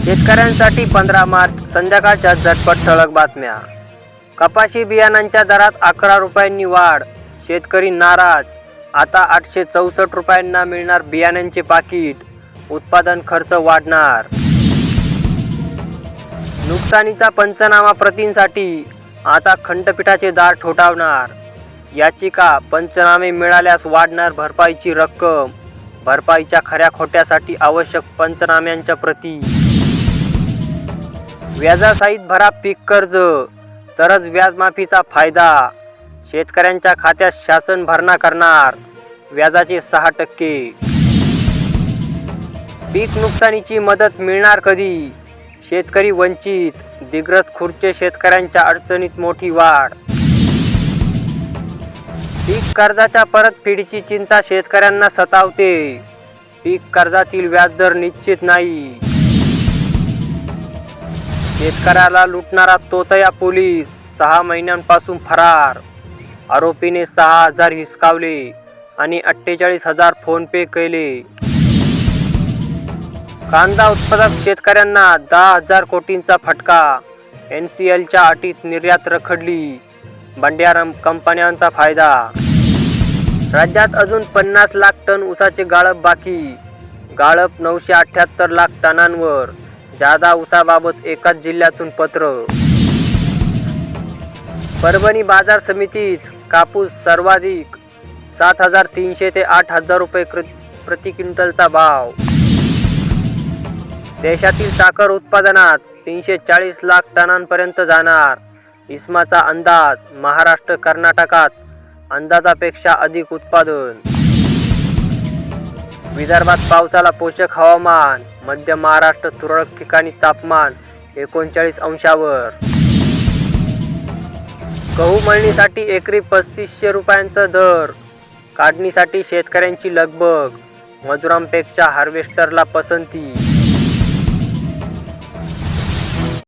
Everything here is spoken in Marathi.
शेतकऱ्यांसाठी 15 मार्च संध्याकाळच्या झटपट ठळक बातम्या। कपाशी बियाणांच्या दरात 11 रुपयांनी वाढ, शेतकरी नाराज। आता 864 रुपयांना मिळणार बियाण्यांचे पाकिट, उत्पादन खर्च वाढणार। नुकसानीचा पंचनामा प्रतींसाठी आता खंडपीठाचे दार ठोठावणार। याचिका पंचनामे मिळाल्यास वाढणार भरपाईची रक्कम, भरपाईच्या खऱ्या खोट्यासाठी आवश्यक पंचनाम्यांच्या प्रती। व्याजासहित भरा पीक कर्ज, तरच व्याजमाफीचा फायदा। शेतकऱ्यांच्या खात्यात शासन भरणा करणार, व्याजाचे 6%। पीक नुकसानीची मदत मिळणार कधी? शेतकरी वंचित, दिग्रस खुर्चे शेतकऱ्यांच्या अडचणीत मोठी वाढ। पीक कर्जाच्या परतफेडीची चिंता शेतकऱ्यांना सतावते, पीक कर्जातील व्याजदर निश्चित नाही। शेतकऱ्याला लुटणारा तोतया पोलीस 6 महिन्यांपासून फरार। आरोपीने 6,000 हिसकावले आणि 48,000 फोनपे केले। कांदा उत्पादक शेतकऱ्यांना 10,000 कोटींचा फटका, NCLच्या अटीत निर्यात रखडली, बंड्या कंपन्यांचा फायदा। राज्यात अजून 50 लाख टन ऊसाचे गाळप बाकी, गाळप 978 लाख टनांवर। जादा ऊसाबाबत एकाच जिल्ह्यातून पत्र। परभणी बाजार समितीत कापूस सर्वाधिक, 7,300 ते 8,000 रुपये प्रति क्विंटलचा भाव। देशातील साखर उत्पादनात 340 लाख टनांपर्यंत जाणार, इस्माचा अंदाज। महाराष्ट्र कर्नाटकात अंदाजापेक्षा अधिक उत्पादन। विदर्भात पावसाला पोषक हवामान, मध्य महाराष्ट्र तुरळक ठिकाणी तापमान 39 अंशावर। गहू मळणीसाठी एकरी 3500 रुपयांचा दर, काढणीसाठी शेतकऱ्यांची लगबग, मजुरांपेक्षा हार्वेस्टरला पसंती।